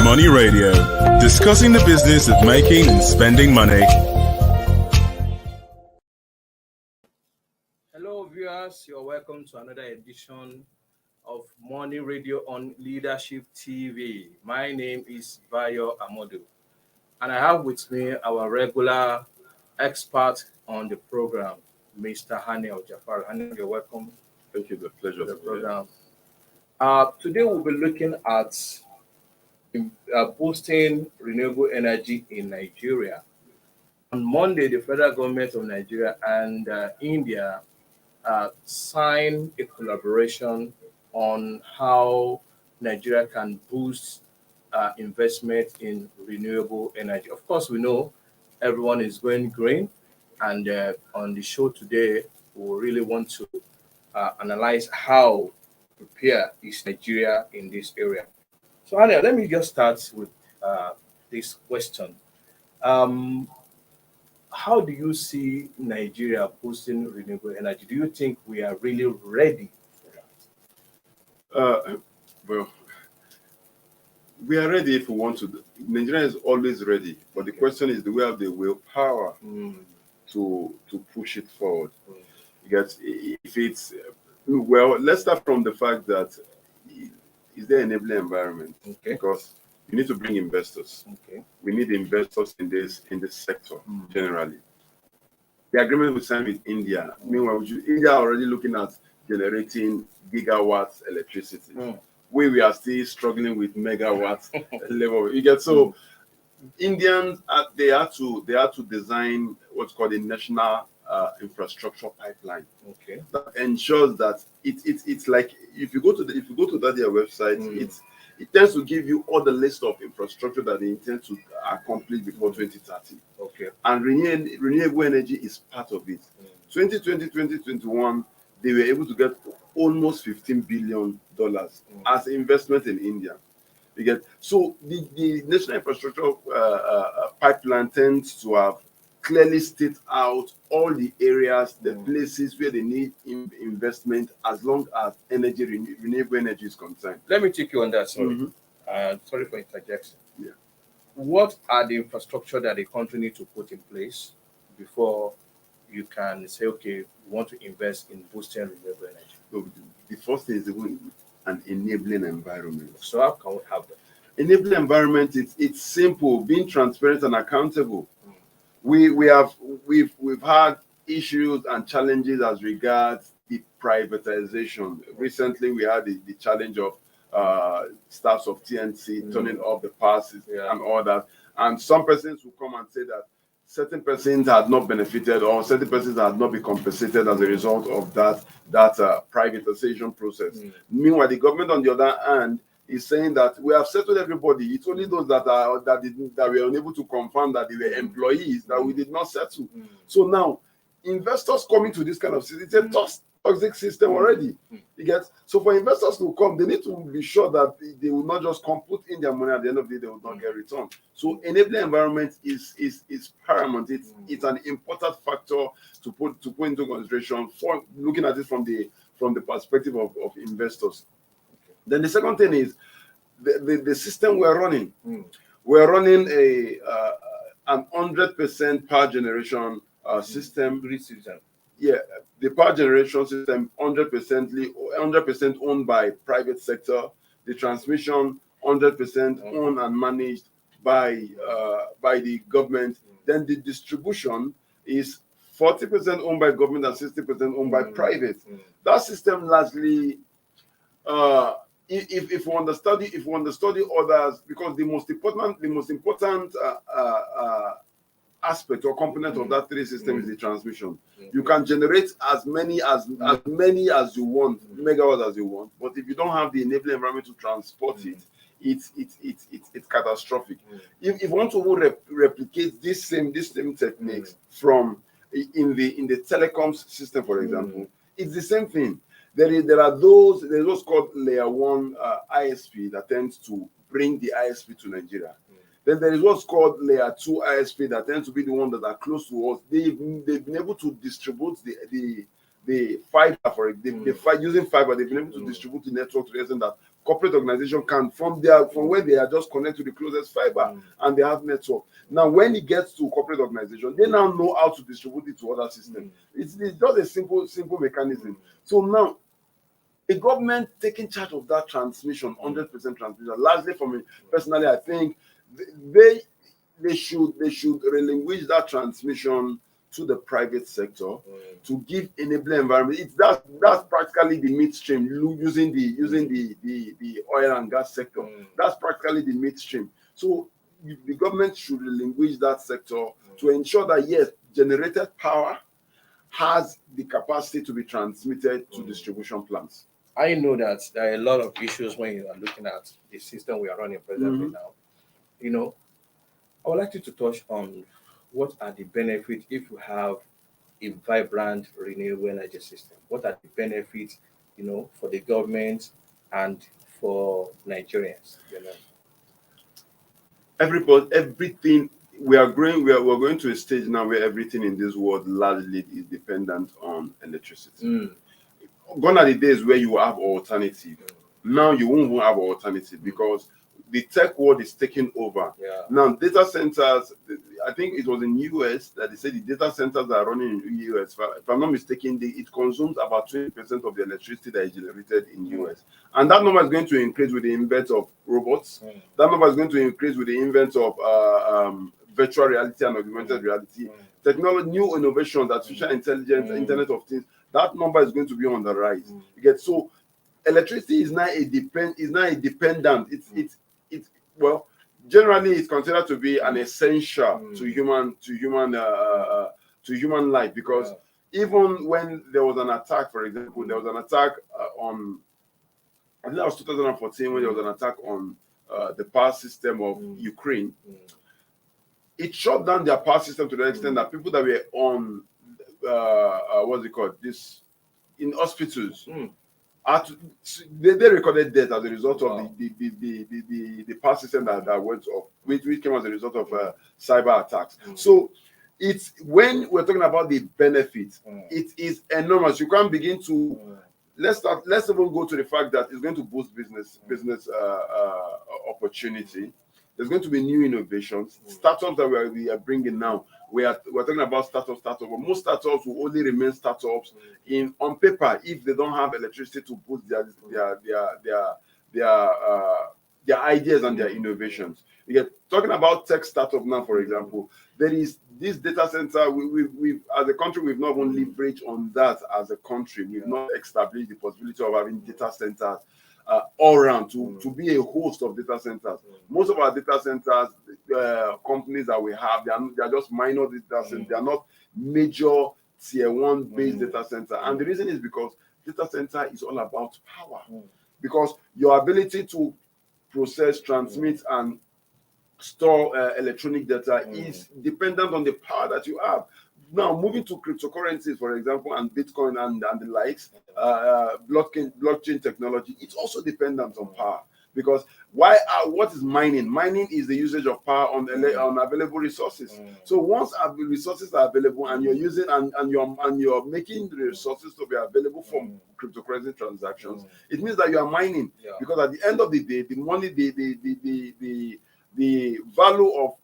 Money Radio, discussing the business of making and spending money. Hello viewers, you're welcome to another edition of Money Radio on Leadership TV. My name is Bayo Amodu, and I have with me our regular expert on the program, Mr. Hanel Jafar. Hanel, you're welcome. Thank you, the pleasure. To the program. Today we'll be looking at boosting renewable energy in Nigeria. On Monday, the federal government of Nigeria and India signed a collaboration on how Nigeria can boost investment in renewable energy. Of course, we know everyone is going green, and on the show today, we really want to analyze how prepared is Nigeria in this area. So, Anya, let me just start with this question. How do you see Nigeria boosting renewable energy? Do you think we are really ready for that? Well, we are ready if we want to. Nigeria is always ready, but the question is, do we have the willpower to push it forward? Because if it's, well, let's start from the fact that is there an enabling environment? Okay. Because you need to bring investors. Okay. We need investors in this sector generally. The agreement we signed with India, meanwhile, India are already looking at generating gigawatts electricity. We are still struggling with megawatts level. You get so Indians they had to design what's called a national infrastructure pipeline. Okay. That ensures that it's like if you go to that their website, it tends to give you all the list of infrastructure that they intend to accomplish before 2030. Okay. And renewable energy is part of it. 2020, 2021, they were able to get almost $15 billion as investment in India. So the national infrastructure pipeline tends to have clearly state out all the areas, the places where they need investment as long as renewable energy is concerned. Let me take you on that. Sorry. Sorry for interjection. Yeah. What are the infrastructure that the country needs to put in place before you can say, okay, we want to invest in boosting renewable energy? So the first thing is an enabling environment. So how can we have that? Enabling environment, it's simple, being transparent and accountable. We've had issues and challenges as regards the privatization. Recently, we had the challenge of staffs of TNC turning off the passes and all that. And some persons will come and say that certain persons had not benefited or certain persons had not been compensated as a result of that privatization process. Meanwhile, the government, on the other hand, is saying that we have settled everybody. It's only those that were unable to confirm that they were employees that we did not settle. So now, investors coming to this kind of system, it's a toxic system already. You get so for investors to come, they need to be sure that they will not just come put in their money at the end of the day, they will not get return. So enabling environment is paramount. It's an important factor to put into consideration for looking at it from the perspective of investors. Then the second thing is the system we're running. We're running an 100% power generation system. Yeah, the power generation system 100% owned by private sector. The transmission 100% owned and managed by the government. Then the distribution is 40% owned by government and 60% owned by private. That system largely, if we understudy others, because the most important aspect or component of that three system is the transmission. Mm. You can generate as many as you want, megawatts as you want, but if you don't have the enabling environment to transport it, it's catastrophic. If you want to replicate this same techniques from in the telecoms system, for example, it's the same thing. There's what's called layer one ISP that tends to bring the ISP to Nigeria. Then there is what's called layer 2 ISP that tends to be the one that are close to us. They've been able to distribute the fiber using fiber. They've been able to distribute the network to the extent that corporate organization can from where they are just connect to the closest fiber and they have network. Now, when it gets to corporate organization, they now know how to distribute it to other systems. It's just a simple mechanism. So now, the government taking charge of that transmission, 100% transmission. Largely for me personally, I think they should relinquish that transmission to the private sector to give enabling environment. That's practically the midstream using the oil and gas sector. That's practically the midstream. So the government should relinquish that sector to ensure that yes, generated power has the capacity to be transmitted to distribution plants. I know that there are a lot of issues when you are looking at the system we are running presently now. You know, I would like you to touch on what are the benefits if you have a vibrant renewable energy system. What are the benefits, you know, for the government and for Nigerians? You know, everything we're going to a stage now where everything in this world largely is dependent on electricity. Gone are the days where you have alternative. Now you won't even have alternative because the tech world is taking over. Now data centers, I think it was in US that they said the data centers that are running in US, if I'm not mistaken, it consumes about 20% of the electricity that is generated in US. And that number is going to increase with the invent of robots. That number is going to increase with the invent of virtual reality and augmented reality. Technology, new innovations, artificial intelligence, Internet of Things, that number is going to be on the rise. You get so electricity is now a dependent. It's well, generally it's considered to be an essential to human life because even when there was an attack, for example, there was an attack on, I think that was 2014 when there was an attack on the power system of Ukraine. It shut down their power system to the extent that people that were on what's it called? This in hospitals. They recorded death as a result of the power system that went off, which came as a result of cyber attacks. So it's when we're talking about the benefits, it is enormous. You can't begin to let's even go to the fact that it's going to boost business opportunity. There's going to be new innovations, startups that we are bringing now. We're talking about startups, but most startups will only remain startups on paper if they don't have electricity to boost their ideas and their innovations. We get talking about tech startup now, for example. There is this data center. We as a country, we've not even leveraged on that as a country. We've not established the possibility of having data centers all around to be a host of data centers. Most of our data centers, companies that we have, they are just minor data centers. They are not major tier 1 based data center. And the reason is because data center is all about power. Because your ability to process, transmit, and store electronic data is dependent on the power that you have. Now, moving to cryptocurrencies, for example, and Bitcoin and the likes, blockchain technology, it's also dependent on power. Because what is mining? Mining is the usage of power on available resources. So once resources are available and you're using and you're making the resources to be available for cryptocurrency transactions, it means that you are mining. Because at the end of the day, the money, the value of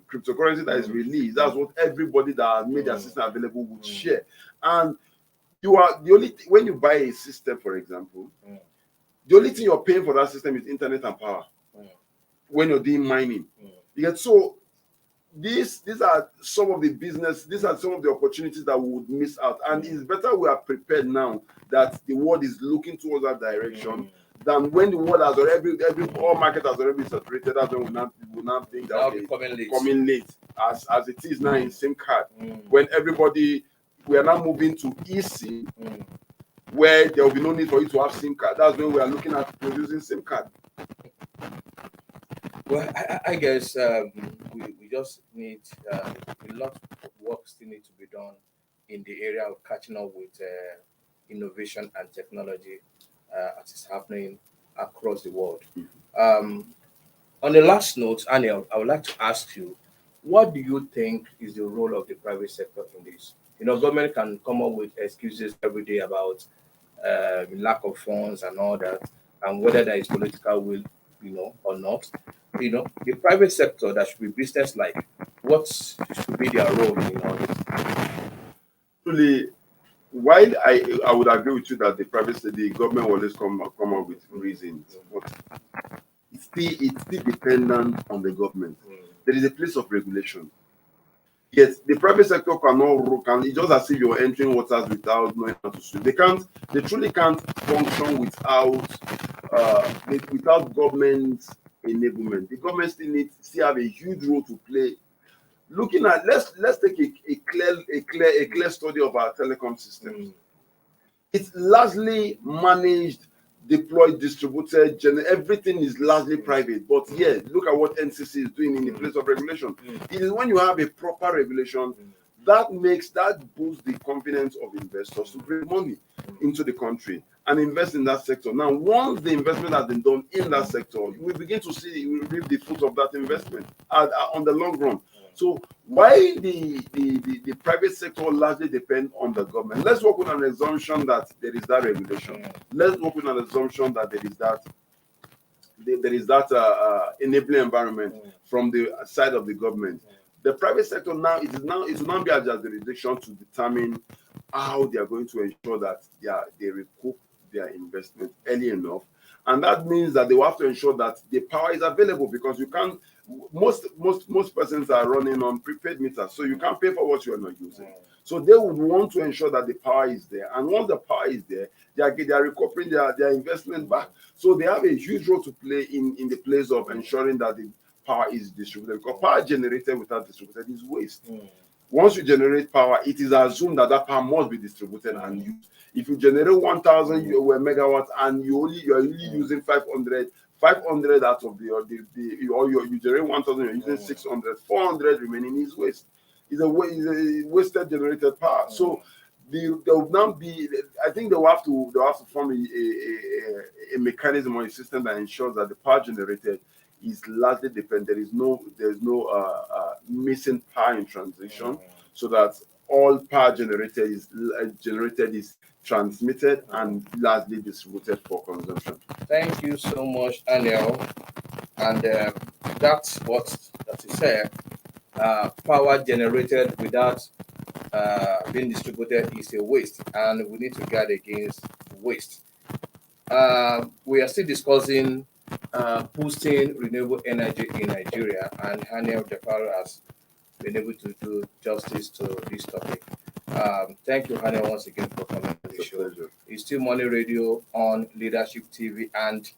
cryptocurrency that is released, that's what everybody that has made their system available would share. And you are the only when you buy a system, for example, the only thing you're paying for that system is internet and power. When you're doing mining, you get so these are some of the business, these are some of the opportunities that we would miss out. And it's better we are prepared now that the world is looking towards that direction than when the world has already, all market has already been saturated. That's when we now think that be coming late as it is now in SIM card. When we are now moving to eSIM, where there will be no need for you to have SIM card. That's when we are looking at producing SIM card. Well, I guess we just need a lot of work still needs to be done in the area of catching up with innovation and technology as it's happening across the world. On the last note, Aniel, I would like to ask you, what do you think is the role of the private sector in this? Government can come up with excuses every day about lack of funds and all that, and whether there is political will, or not. The private sector that should be business-like, what should be their role in all this? Really, while I would agree with you that the government will always come up with reasons, but it's still dependent on the government. There is a place of regulation. Yes, the private sector it's just as if you're entering waters without knowing how to swim. They truly can't function without government enablement. The government still have a huge role to play. Looking at let's take a clear study of our telecom systems. It's largely managed, deployed, distributed, everything is largely private. But yeah, look at what NCC is doing in the place of regulation. It is when you have a proper regulation that boosts the confidence of investors to bring money into the country and invest in that sector. Now, once the investment has been done in that sector, we begin to reap the fruit of that investment on the long run. So why the private sector largely depend on the government? Let's work with an assumption that there is that regulation. Let's work with an assumption that there is that enabling environment from the side of the government. The private sector it will now be at their jurisdiction to determine how they are going to ensure that they recoup their investment early enough. And that means that they will have to ensure that the power is available, because you can't. Most persons are running on prepaid meters, so you can't pay for what you are not using. So they would want to ensure that the power is there, and once the power is there, they are recovering their investment back. So they have a huge role to play in the place of ensuring that the power is distributed, because power generated without distributed is waste. Once you generate power, it is assumed that power must be distributed and used. If you generate 1,000 megawatts and you are only using 500 out of you generate 1,000, you're using 600, 400 remaining is waste. It's a wasted generated power. So there will now be, I think they'll have to form a mechanism or a system that ensures that the power generated is largely dependent. There's no missing power in transition, so that all power generated is transmitted and largely distributed for consumption. Thank you so much, Aniel. And that's what you said. Power generated without being distributed is a waste, and we need to guard against waste. We are still discussing boosting renewable energy in Nigeria, and Aniel Jafaru has been able to do justice to this topic. Thank you, Aniel, once again for coming on the show. Pleasure. It's still Money Radio on Leadership TV, and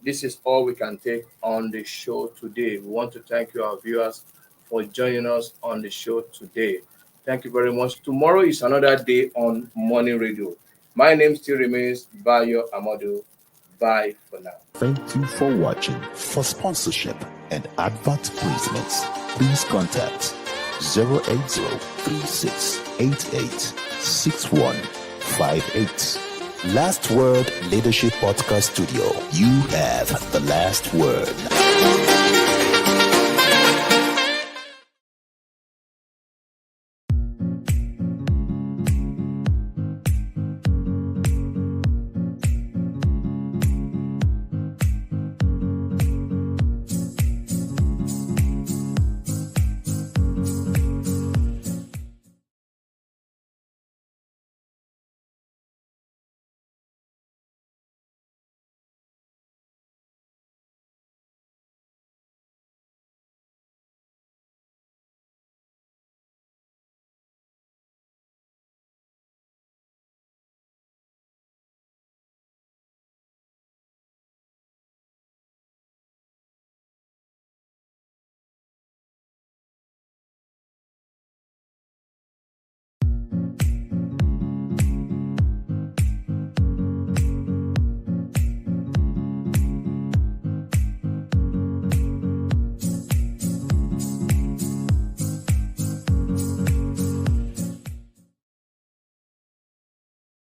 this is all we can take on the show today. We want to thank you, our viewers, for joining us on the show today. Thank you very much. Tomorrow is another day on Money Radio. My name still remains Bayo Amadu. Bye for now. Thank you for watching. For sponsorship and advert placements, please contact 080-3688-6158. Last Word Leadership Podcast Studio. You have the last word.